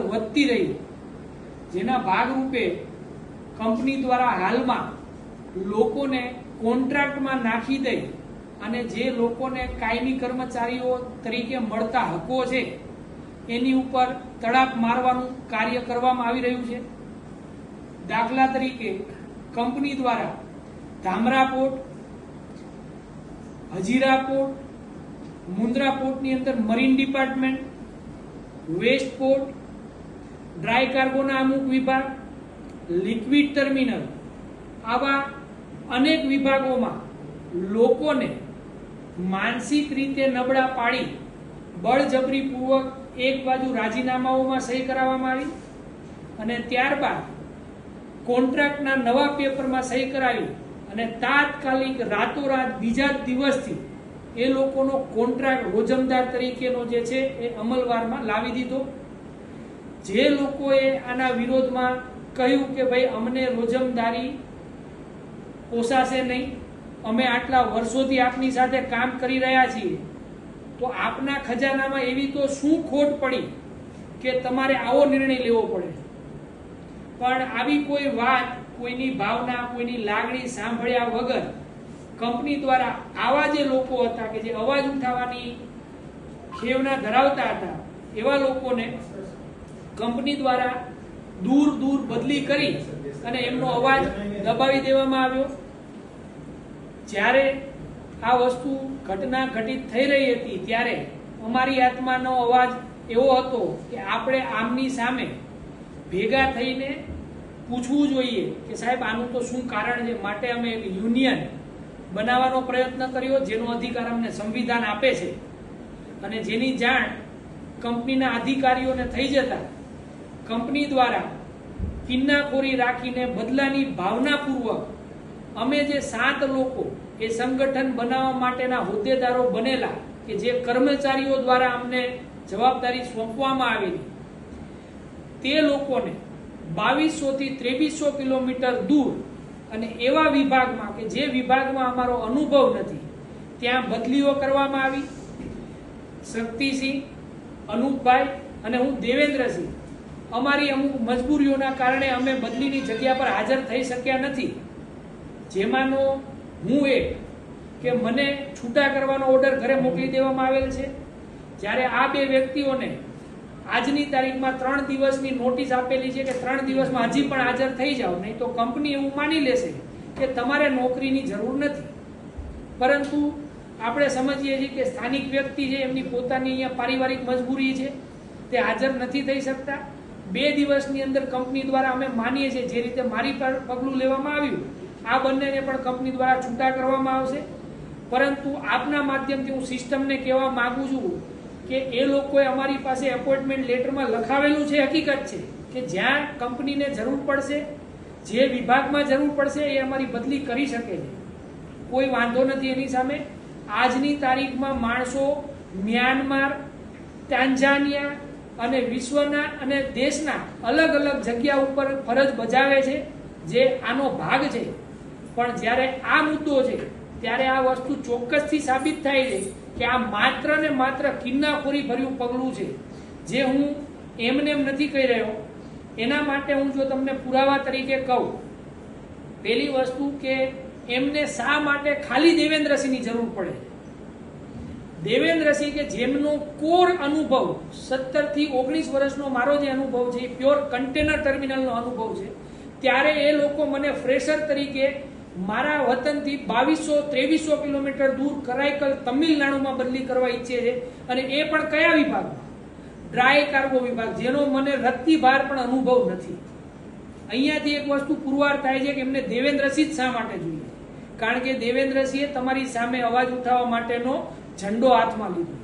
વધતી રહી, જેના ભાગરૂપે કંપની દ્વારા હાલમાં લોકોને કોન્ટ્રાક્ટમાં નાખી દઈ અને જે લોકોને કાયમી કર્મચારીઓ તરીકે મળતા હકો છે એની ઉપર તડાપ મારવાનું કાર્ય કરવામાં આવી રહ્યું છે। દાખલા તરીકે કંપની દ્વારા ધામરા પોર્ટ, હજીરા પોર્ટ, મુન્દ્રા પોર્ટની અંદર marine department, west port, dry કાર્ગોના અમુક વિભાગ, લિક્વિડ ટર્મિનલ, આવા અનેક વિભાગોમાં લોકોને માનસિક રીતે નબળા પાડી બળજબરીપૂર્વક એક બાજુ રાજીનામાઓમાં સહી કરાવવામાં આવી અને ત્યારબાદ કોન્ટ્રાક્ટના નવા પેપરમાં સહી કરાવી અને તાત્કાલિક રાતોરાત બીજા જ દિવસથી એ લોકોનો કોન્ટ્રાક્ટ રોજમદાર તરીકેનો જે છે એ અમલવારમાં લાવી દીધો। જે લોકોએ આના વિરોધમાં કહ્યું કે ભાઈ અમને રોજમદારી પોસાશે નહીં, અમે આટલા વર્ષોથી આપની સાથે કામ કરી રહ્યા છીએ, તો આપના ખજાનામાં એવી તો શું ખોટ પડી કે તમારે આવો નિર્ણય લેવો પડે। પણ આવી કોઈ વાત, કોઈની ભાવના, કોઈની લાગણી સાંભળ્યા વગર કંપની દ્વારા આવા જે લોકો હતા કે જે અવાજ ઉઠાવવાની ખેવના ધરાવતા હતા એવા લોકોને કંપની દ્વારા દૂર દૂર બદલી કરી અને એમનો અવાજ દબાવી દેવામાં આવ્યો। જ્યારે આ વસ્તુ ઘટના ઘટિત થઈ રહી હતી ત્યારે અમારી આત્માનો અવાજ એવો હતો કે આપણે આમની સામે ભેગા થઈને પૂછવું જોઈએ કે સાહેબ આનું તો શું કારણ છે। માટે અમે એક યુનિયન બનાવવાનો પ્રયત્ન કર્યો, જેનો અધિકાર અમને સંવિધાન આપે છે અને જેની જાણ કંપનીના અધિકારીઓને થઈ જતા કંપની દ્વારા કિન્નાખોરી રાખીને બદલાની ભાવનાપૂર્વક અમે જે 7 લોકો એ સંગઠન બનાવવા માટેના હોદ્દેદારો બનેલા કે જે કર્મચારીઓ દ્વારા અમને જવાબદારી સોંપવામાં આવેલી, તે લોકોને 2200 થી 2300 કિલોમીટર દૂર અને એવા વિભાગમાં કે જે વિભાગમાં અમારો અનુભવ નથી ત્યાં બદલીઓ કરવામાં આવી। શક્તિસિંહ, અનુપભાઈ અને હું દેવેન્દ્રસિંહ, અમારી અમુક મજબૂરીઓના કારણે અમે બદલીની જગ્યા પર હાજર થઈ શક્યા નથી, જેમાંનો હું એક કે મને છૂટા કરવાનો ઓર્ડર ઘરે મોકલી દેવામાં આવેલ છે। જ્યારે આ 2 વ્યક્તિઓને આજની તારીખમાં 3 દિવસની નોટિસ આપેલી છે કે 3 દિવસમાં હજી પણ હાજર થઈ જાઓ, નહીં તો કંપની એવું માની લેશે કે તમારે નોકરીની જરૂર નથી। પરંતુ આપણે સમજીએ છીએ કે સ્થાનિક વ્યક્તિ છે, એમની પોતાની અહીંયા પારિવારિક મજબૂરી છે, તે હાજર નથી થઈ શકતા। 2 દિવસની અંદર કંપની દ્વારા અમે માનીએ છીએ જે રીતે મારી પર પગલું લેવામાં આવ્યું, આ બંનેને પણ કંપની દ્વારા છૂટા કરવામાં આવશે। પરંતુ આપના માધ્યમથી હું સિસ્ટમને કહેવા માંગુ છું કે એ લોકોએ અમારી પાસે એપોઇન્ટમેન્ટ લેટરમાં લખાવેલું છે, હકીકત છે કે જ્યાં કંપનીને જરૂર પડશે, જે વિભાગમાં જરૂર પડશે એ અમારી બદલી કરી શકે છે, કોઈ વાંધો નથી એની સામે। આજની તારીખમાં માણસો મ્યાનમાર, તાંઝાનિયા અને વિશ્વના અને દેશના અલગ અલગ જગ્યા ઉપર ફરજ બજાવે છે, જે આનો ભાગ છે। પણ જ્યારે આ મુદ્દો છે ત્યારે આ વસ્તુ ચોક્કસથી સાબિત થાય છે કે આ માત્ર ને માત્ર કિન્નાખોરી ભર્યું પગલું છે, જે હું એમને નથી કહી રહ્યો। એના માટે હું જો તમને પુરાવા તરીકે કહું, પહેલી વસ્તુ કે એમને શા માટે ખાલી દેવેન્દ્રસિંહની જરૂર પડે। દેવેન્દ્રસિંહ કે જેમનો કોર અનુભવ 17 થી 19 વર્ષનો મારો જે અનુભવ છે એ પ્યોર કન્ટેનર ટર્મિનલનો અનુભવ છે, ત્યારે એ લોકો મને ફ્રેશર તરીકે મારા વતનથી 2200-2300 કિલોમીટર દૂર કરાઈકલ તમિલનાડુમાં બદલી કરવા ઈચ્છે છે, અને એ પણ કયા વિભાગમાં? ડ્રાય કાર્ગો વિભાગ, જેનો મને રત્તી ભાર પણ અનુભવ નથી। અહીંયાથી એક વસ્તુ પુરવાર થાય છે કે એમને દેવેન્દ્રસિંહ શા માટે જોઈએ, કારણ કે દેવેન્દ્રસિંહે તમારી સામે અવાજ ઉઠાવવા માટેનો ઝંડો હાથમાં લીધો।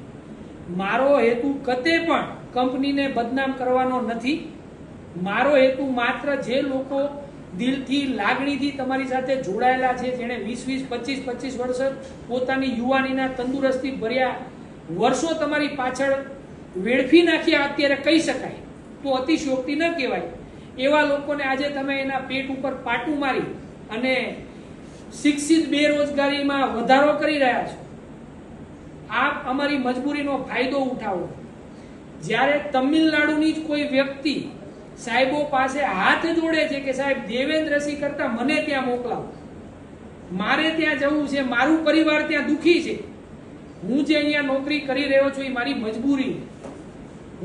મારો હેતુ કતે પણ કંપનીને બદનામ કરવાનો નથી। મારો હેતુ માત્ર જે લોકો દિલથી, લાગણીથી તમારી સાથે જોડાયેલા છે, જેણે 20-20, 25-25 વર્ષ પોતાની યુવાનીના તંદુરસ્તી ભર્યા વર્ષો તમારી પાછળ વેડફી નાખ્યા, અત્યારે કહી શકાય તો અતિશયોક્તિ ન કહેવાય, એવા લોકોને આજે તમે એના પેટ ઉપર પાટું મારી અને શિક્ષિત બેરોજગારીમાં વધારો કરી રહ્યા છો। આપ અમારી મજબૂરીનો ફાયદો ઉઠાવો। જ્યારે તમિલનાડુની જ કોઈ વ્યક્તિ સાહેબો પાસે હાથ જોડે છે કે સાહેબ દેવેન્દ્રસિંહ કરતા મને ત્યાં મોકલાવો, મારે ત્યાં જવું છે, મારું પરિવાર ત્યાં દુખી છે, હું જે અહીંયા નોકરી કરી રહ્યો છું એ મારી મજબૂરી,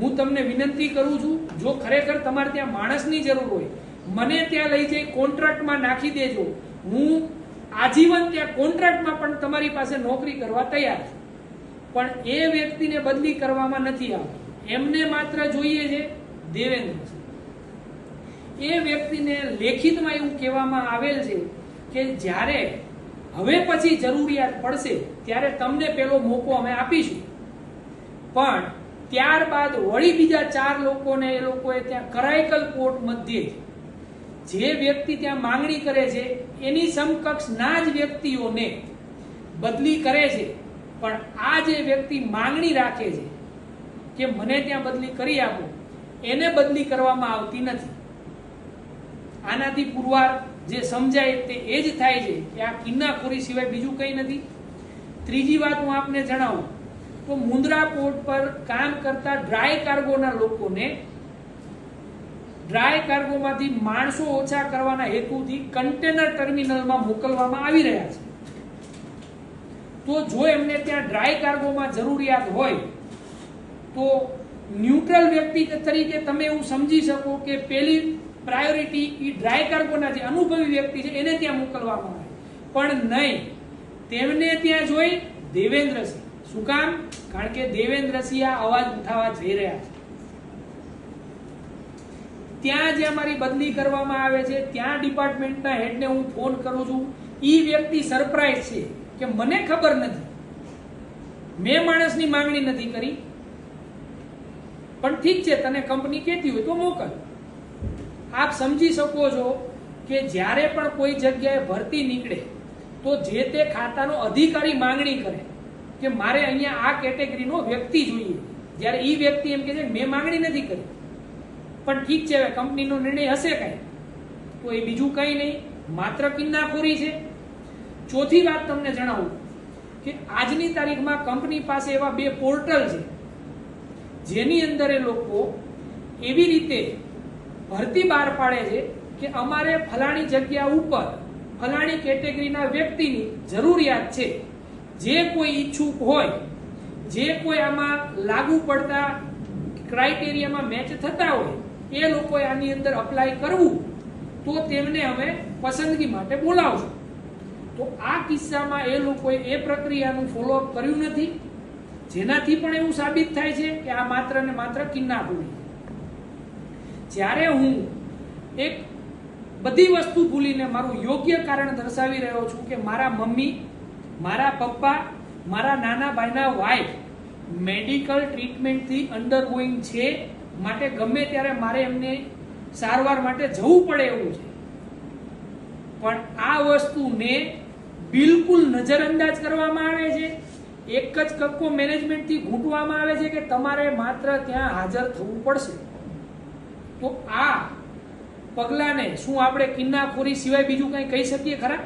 હું તમને વિનંતી કરું છું, જો ખરેખર તમારે ત્યાં માણસની જરૂર હોય મને ત્યાં લઈ જઈ કોન્ટ્રાક્ટમાં નાખી દેજો, હું આજીવન ત્યાં કોન્ટ્રાક્ટમાં પણ તમારી પાસે નોકરી કરવા તૈયાર છું. પણ એ વ્યક્તિને બદલી કરવામાં નથી આવતી, એમને માત્ર જોઈએ છે દેવેન્દ્રસિંહ. એ વ્યક્તિને લેખિતમાં એવું કહેવામાં આવેલ છે કે જ્યારે હવે પછી જરૂરિયાત પડશે ત્યારે તમને પેલો મોકો અમે આપીશું, પણ ત્યારબાદ વળી બીજા 4 લોકોને એ લોકોએ ત્યાં કરાઈકલ કોર્ટ મધ્યે જે વ્યક્તિ ત્યાં માંગણી કરે છે એની સમકક્ષ ના જ વ્યક્તિઓને બદલી કરે છે. પણ આ જે વ્યક્તિ માંગણી રાખે છે કે મને ત્યાં બદલી કરી આપો, એને બદલી કરવામાં આવતી નથી. આનાથી પુરવાર જે સમજાય તે એ જ થાય છે કે આ કિન્નાખોરી સિવાય બીજું કંઈ નથી. ત્રીજી વાત હું આપને જણાવું તો મુન્દ્રા પોર્ટ પર કામ કરતા ડ્રાય કાર્ગોના લોકોને ડ્રાય કાર્ગોમાંથી માણસો ઓછા કરવાના હેતુથી કન્ટેનર ટર્મિનલમાં મોકલવામાં આવી રહ્યા છે. તો જો એમને ત્યાં ડ્રાય કાર્ગોમાં જરૂરિયાત હોય તો ન્યુટ્રલ વ્યક્તિ તરીકે તમે એવું સમજી શકો કે પેલી પ્રાયોરિટી એ ડ્રાય કાર્ગોના જે અનુભવી વ્યક્તિ છે એને ત્યાં મોકલવામાં આવે, પણ નહીં, તેમને ત્યાં જોઈ દેવેન્દ્રસિંહ. શું કામ? કારણ કે દેવેન્દ્રસિંહ આ અવાજ ઉઠાવવા જઈ રહ્યા છે. ત્યાં જે અમારી બદલી કરવામાં આવે છે ત્યાં ડિપાર્ટમેન્ટના હેડને હું ફોન કરું છું, ઈ વ્યક્તિ સરપ્રાઈઝ છે કે મને ખબર નથી, મેં માણસની માંગણી નથી કરી, પણ ઠીક છે તને કંપની કહેતી હોય તો મોકલ. આપ સમજી શકો છો કે જ્યારે પણ કોઈ જગ્યાએ ભરતી નીકળે તો જે તે ખાતાનો અધિકારી માંગણી કરે કે મારે અહીંયા આ કેટેગરીનો વ્યક્તિ જોઈએ, જ્યારે ઈ વ્યક્તિ એમ કહે છે મેં માંગણી નથી કરી, પણ ઠીક છે હવે કંપનીનો નિર્ણય હશે કાંઈ, તો એ બીજું કંઈ નહીં, માત્ર કિન્નાખોરી છે. ચોથી વાત તમને જણાવું કે આજની તારીખમાં કંપની પાસે એવા 2 પોર્ટલ છે જેની અંદર એ લોકો એવી રીતે ભરતી બહાર પાડે છે કે અમારે ફલાણી જગ્યા ઉપર ફલાણી કેટેગરીના વ્યક્તિની જરૂરિયાત છે, જે કોઈ ઈચ્છુક હોય, જે કોઈ આમાં લાગુ પડતા ક્રાઇટેરિયામાં મેચ થતા હોય એ લોકોએ આની અંદર અપ્લાય કરવું તો તેમને અમે પસંદગી માટે બોલાવશું. તો આ કિસ્સામાં એ લોકોએ એ પ્રક્રિયાનું ફોલોઅપ કર્યું નથી, જેનાથી પણ એવું સાબિત થાય છે કે આ માત્ર ને માત્ર કિન્નાખોરી. જ્યારે હું એક બધી વસ્તુ ભૂલીને મારું યોગ્ય કારણ દર્શાવી રહ્યો છું કે મારા મમ્મી, મારા પપ્પા, મારા નાના ભાઈના વાઈફ મેડિકલ ટ્રીટમેન્ટથી અંડરગોઈંગ છે, માટે ગમે ત્યારે મારે એમને સારવાર માટે જવું પડે એવું છે, પણ આ વસ્તુને બિલકુલ નજરઅંદાજ કરવામાં આવે છે. એક જ કક્કો મેનેજમેન્ટથી ઘૂંટવામાં આવે છે કે તમારે માત્ર ત્યાં હાજર થવું પડશે. તો આ પગલાને શું આપણે કિન્નાખોરી સિવાય બીજું કંઈ કહી શકીએ ખરા?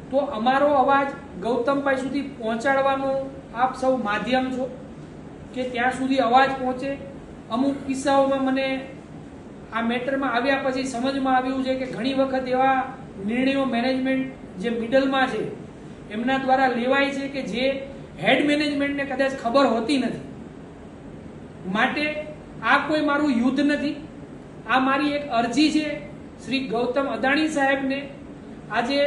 તો અમારો અવાજ ગૌતમભાઈ સુધી પહોંચાડવાનું આપ સૌ માધ્યમ છો કે ત્યાં સુધી અવાજ પહોંચે. અમુક કિસ્સાઓમાં મને આ મેટરમાં આવ્યા પછી સમજમાં આવ્યું છે કે ઘણી વખત એવા નિર્ણયો મેનેજમેન્ટ જે મિડલમાં છે એમના દ્વારા લેવાય છે કે જે હેડ મેનેજમેન્ટને કદાચ ખબર હોતી નથી. માટે આ કોઈ મારું યુદ્ધ નથી, આ મારી એક અરજી છે શ્રી ગૌતમ અદાણી સાહેબને. આજે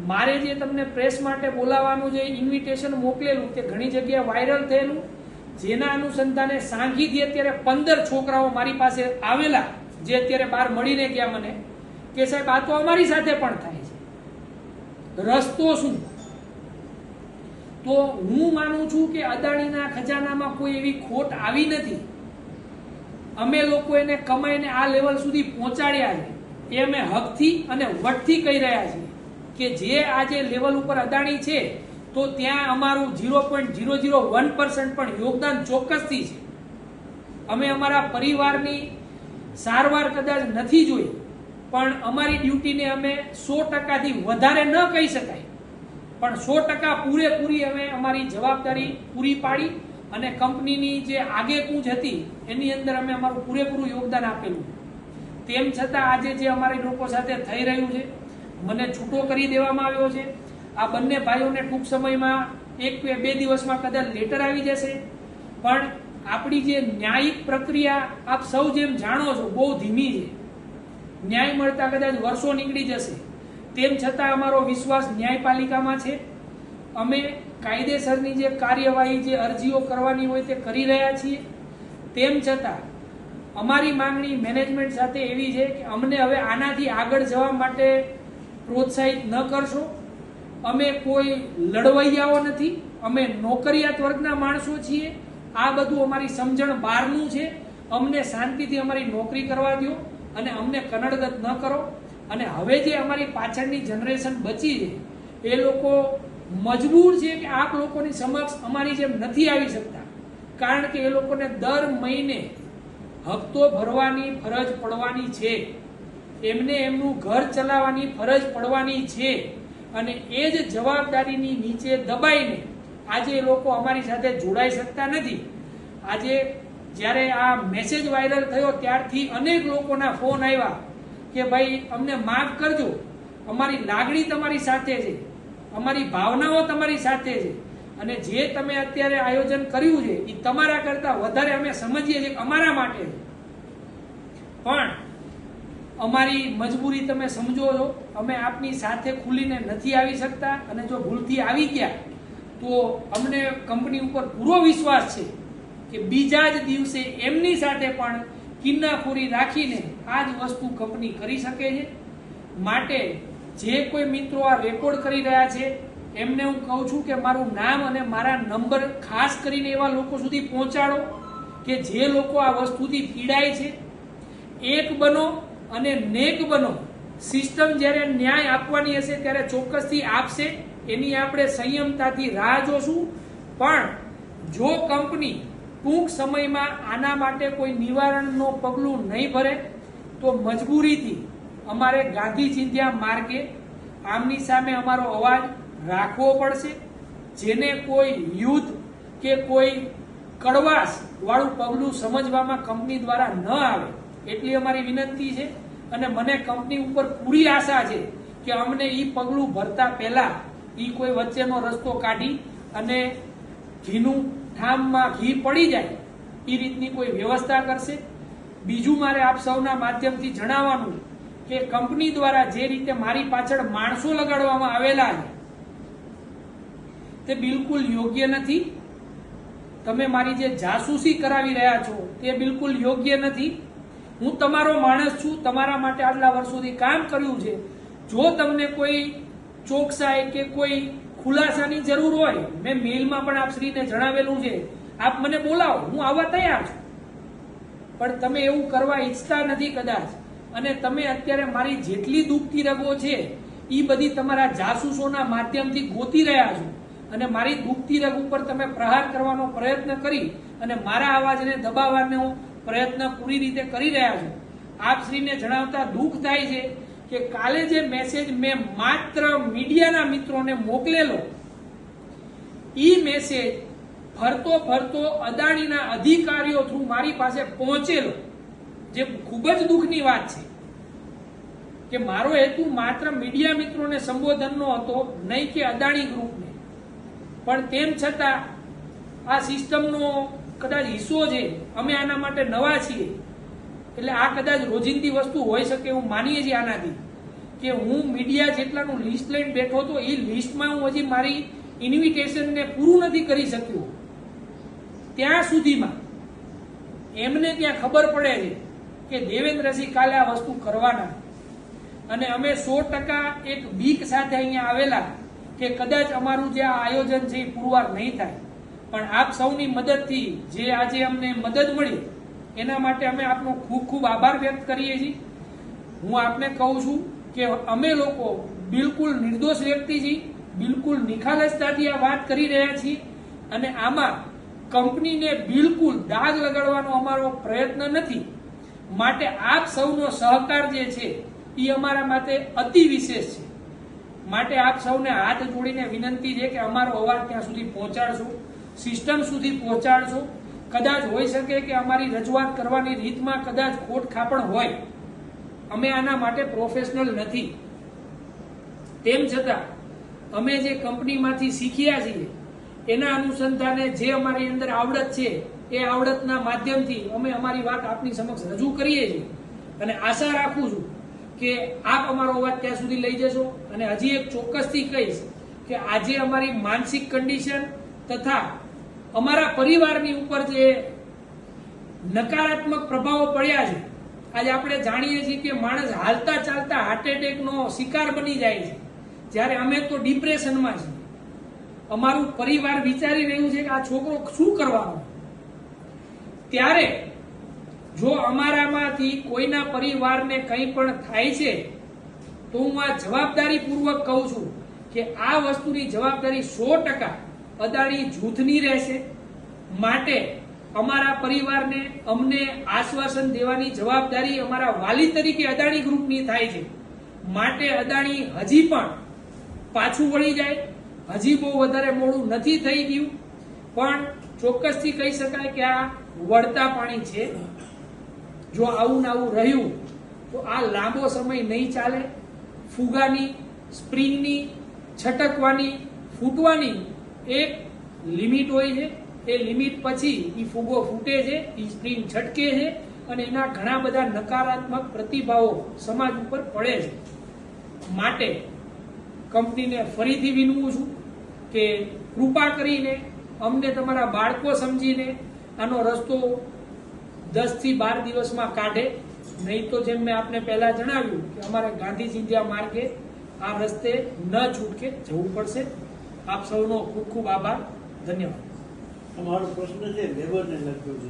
મારે જે તમને પ્રેસ માટે બોલાવવાનું જે ઇન્વિટેશન મોકલેલું તે ઘણી જગ્યાએ વાયરલ થયેલું, જેના અનુસંધાને સાંઘીથી અત્યારે 15 છોકરાઓ મારી પાસે આવેલા જે અત્યારે બહાર મળીને ગયા મને કે સાહેબ આ તો અમારી સાથે પણ થાય છે, રસ્તો શું? તો હું માનું છું કે અદાણીના ખજાનામાં કોઈ એવી ખોટ આવી નથી. અમે લોકો એને કમાઈને આ લેવલ સુધી પહોંચાડ્યા છે, એ અમે હકથી અને વટથી કહી રહ્યા છીએ કે જે આજે લેવલ ઉપર અદાણી છે તો ત્યાં અમારું 0.001% પણ યોગદાન ચોક્કસથી છે. અમે અમારા પરિવારની સારવાર કદાચ નથી જોઈ, પણ અમારી ડ્યુટીને અમે 100%થી વધારે ન કહી શકાય, પણ 100% પૂરેપૂરી અમે અમારી જવાબદારી પૂરી પાડી અને કંપનીની જે આગેકૂચ હતી એની અંદર અમે અમારું પૂરેપૂરું યોગદાન આપેલું. તેમ છતાં આજે જે અમારી લોકો સાથે થઈ રહ્યું છે, મને છૂટો કરી દેવામાં આવ્યો છે. આ બંને ભાઈઓને ટૂંક સમયમાં 1-2 દિવસમાં કદાચ લેટર આવી જશે, પણ આપણી જે ન્યાયિક પ્રક્રિયા આપ સૌ જેમ જાણો છો બહુ ધીમી છે. ન્યાય મળતા કદાચ વર્ષો નીકળી જશે. તેમ છતાં અમારો વિશ્વાસ ન્યાયપાલિકામાં છે. અમે કાયદેસરની જે કાર્યવાહી, જે અરજીઓ કરવાની હોય તે કરી રહ્યા છીએ. તેમ છતાં અમારી માંગણી મેનેજમેન્ટ સાથે એવી છે કે અમને હવે આનાથી આગળ જવા માટે પ્રોત્સાહિત ન કરશો. અમે કોઈ લડવૈયાઓ નથી, અમે નોકરિયાત વર્ગના માણસો છીએ. આ બધું અમારી સમજણ બહારનું છે. અમને શાંતિથી અમારી નોકરી કરવા દો અને અમને કનડગત ન કરો. અને હવે જે અમારી પાછળની જનરેશન બચી છે એ લોકો મજબૂર છે કે આપ લોકોની સમક્ષ અમારી જેમ નથી આવી શકતા, કારણ કે એ લોકોને દર મહિને હપ્તો ભરવાની ફરજ પડવાની છે, એમને એમનું ઘર ચલાવવાની ફરજ પડવાની છે. અને એ જ જવાબદારીની નીચે દબાઈને આજે એ લોકો અમારી સાથે જોડાઈ શકતા નથી. આજે જ્યારે આ મેસેજ વાયરલ થયો ત્યારથી અનેક લોકોના ફોન આવ્યા કે ભાઈ અમને માફ કરજો, અમારી લાગણી તમારી સાથે છે, અમારી ભાવનાઓ તમારી સાથે છે, અને જે તમે અત્યારે આયોજન કર્યું છે એ તમારા કરતા વધારે અમે સમજીએ છીએ અમારા માટે છે. પણ અમારી મજબૂરી તમે સમજો છો. અમે આપની સાથે ખુલીને નથી આવી શકતા, અને જો ભૂલથી આવી ગયા તો અમને કંપની ઉપર પૂરો વિશ્વાસ છે કે બીજા જ દિવસે એમની સાથે પણ કિન્નાખોરી રાખીને આ જ વસ્તુ કંપની કરી શકે છે. માટે જે કોઈ મિત્રો આ રેકોર્ડ કરી રહ્યા છે એમને હું કહું છું કે મારું નામ અને મારા નંબર ખાસ કરીને એવા લોકો સુધી પહોંચાડો કે જે લોકો આ વસ્તુથી પીડાય છે. એક બનો અને નેક બનો. સિસ્ટમ જ્યારે ન્યાય આપવાની હશે ત્યારે ચોક્કસથી આપશે, એની આપણે સંયમતાથી રાહ જોશું. પણ જો કંપની ટૂંક સમયમાં આના માટે કોઈ નિવારણનું પગલું નહીં ભરે તો મજબૂરીથી અમારે ગાંધી ચિંધ્યા માર્ગે આમની સામે અમારો અવાજ રાખવો પડશે. જેને કોઈ યુદ્ધ કે કોઈ કડવાશ વાળું પગલું સમજવામાં કંપની દ્વારા ન આવે એટલી અમારી વિનંતી છે. અને મને કંપની ઉપર પૂરી આશા છે કે અમને એ પગલું ભરતા પહેલા એ કોઈ વચ્ચેનો રસ્તો કાઢી અને ઘીનું ઠામમાં ઘી પડી જાય એ રીતની કોઈ વ્યવસ્થા કરશે. બીજું મારે આપ સૌના માધ્યમથી જણાવવાનું કે કંપની દ્વારા જે રીતે મારી પાછળ માણસો લગાડવામાં આવેલા છે તે બિલકુલ યોગ્ય નથી. તમે મારી જે જાસૂસી કરાવી રહ્યા છો તે બિલકુલ યોગ્ય નથી. હું તમારો માણસ છું, તમારા માટે આટલા વર્ષોથી કામ કર્યું છે. જો તમને કોઈ ચોકસાઈ કે કોઈ ખુલાસાની જરૂર હોય, મેં મેલમાં પણ આપ શ્રીને જણાવેલું છે, આપ મને બોલાવો, હું આવવા તૈયાર છું. પણ તમે એવું કરવા ઈચ્છતા નથી કદાચ, અને તમે અત્યારે મારી જેટલી દુખતી રગો છે એ બધી તમારા જાસૂસોના માધ્યમથી ગોતી રહ્યા છો, અને મારી દુખતી રગ ઉપર તમે પ્રહાર કરવાનો પ્રયત્ન કરી અને મારા અવાજને દબાવવાનો પ્રયત્ન પૂરી રીતે કરી રહ્યા છો. આપ શ્રીને જણાવતા દુઃખ થાય છે કે કાલે જે મેસેજ મેં માત્ર મીડિયાના મિત્રોને મોકલેલો, ઈ મેસેજ ફરતો ફરતો અદાણીના અધિકારીઓ થ્રુ મારી પાસે પહોંચેલો, જે ખૂબ જ દુઃખની વાત છે કે મારો હેતુ માત્ર મીડિયા મિત્રોને સંબોધનનો હતો, નહીં કે અદાણી ગ્રુપને. પણ તેમ છતાં આ સિસ્ટમનો કદાચ હિસ્સો છે, અમે આના માટે નવા છીએ, એટલે આ કદાચ રોજિંદી વસ્તુ હોઈ શકે એવું માનીએ છીએ આનાથી, કે હું મીડિયા જેટલાનું લિસ્ટ લઈને બેઠો હતો એ લિસ્ટમાં હું હજી મારી ઇન્વિટેશનને પૂરું નથી કરી શક્યો. ત્યાં સુધીમાં એમને ત્યાં ખબર પડે છે કે દેવેન્દ્રસિંહ કાલે આ વસ્તુ કરવાના, અને અમે 100% એક બીક સાથે અહીંયા આવેલા કે કદાચ અમારું જે આ આયોજન છે એ પુરવાર નહીં થાય. પણ આપ સૌની મદદથી જે આજે અમને મદદ મળી એના માટે અમે આપનો ખૂબ ખૂબ આભાર વ્યક્ત કરીએ છીએ. હું આપને કહું છું કે અમે લોકો બિલકુલ નિર્દોષ વ્યક્તિ છીએ, બિલકુલ નિખાલસતાથી આ વાત કરી રહ્યા છીએ, અને આમાં કંપનીને બિલકુલ દાગ લગાડવાનો અમારો પ્રયત્ન નથી. માટે આપ સૌનો સહકાર જે છે એ અમારા માટે અતિ વિશેષ છે. માટે આપ સૌને હાથ જોડીને વિનંતી છે કે અમારો અવાજ ત્યાં સુધી પહોંચાડશો. સિસ્ટમ સુધી પહોંચાડશો. કદાચ હોઈ શકે કે અમારી રજૂઆત કરવાની રીતમાં કદાચ ખોટ ખાપણ હોય, અમે આના માટે પ્રોફેશનલ નથી. તેમ છતાં અમે જે કંપનીમાંથી શીખ્યા છીએ એના અનુસંધાને જે અમારી અંદર આવડત છે એ આવડતના માધ્યમથી અમે અમારી વાત આપની સમક્ષ રજૂ કરીએ છીએ અને આશા રાખું છું કે આપ અમારો અવાજ ત્યાં સુધી લઈ જશો. અને હજી એક ચોક્કસથી કહીશ કે આજે અમારી માનસિક કન્ડિશન તથા અમારા પરિવારની ઉપર જે નકારાત્મક પ્રભાવો પડ્યા છે, આજે આપણે જાણીએ છીએ કે માણસ હાલતા ચાલતા હાર્ટ એટેકનો શિકાર બની જાય છે, જ્યારે અમે તો ડિપ્રેશનમાં છીએ. અમારું પરિવાર વિચારી રહ્યું છે કે આ છોકરો શું કરવાનો. ત્યારે જો અમારામાંથી કોઈના પરિવારને કંઈ પણ થાય છે તો હું આ જવાબદારીપૂર્વક કહું છું કે આ વસ્તુની જવાબદારી 100% અદાણી જૂથની રહેશે. માટે અમારા પરિવારને અમને આશ્વાસન દેવાની જવાબદારી અમારા વાલી તરીકે અદાણી ગ્રુપની થાય છે. માટે અદાણી હજી પણ પાછું વળી જાય, હજી બહુ વધારે મોડું નથી થઈ ગયું, પણ ચોક્કસથી કહી શકાય કે આ વળતા પાણી છે. જો આવું ને આવું રહ્યું તો આ લાંબો સમય નહીં ચાલે. ફુગાની, સ્પ્રિંગની, છટકવાની, ફૂટવાની એક લિમિટ હોય છે. એ લિમિટ પછી એ ફુગો ફૂટે છે, એ સ્પ્રિંગ છટકે છે અને એના ઘણા બધા નકારાત્મક પ્રતિભાવો સમાજ ઉપર પડે છે. માટે કંપનીને ફરીથી વિનવું છું કે કૃપા કરીને અમને તમારા બાળકો સમજીને આનો રસ્તો 10 થી 12 દિવસમાં કાઢે. નહીં તો જેમ મેં આપને પહેલા જણાવ્યું કે અમારે ગાંધી ચિંધ્યા માર્ગે આ રસ્તે ન છૂટકે જવું પડશે. આપ સૌનો ખૂબ ખૂબ આભાર. ધન્યવાદ. અમારો પ્રશ્ન છે લેબરને લગતો છે.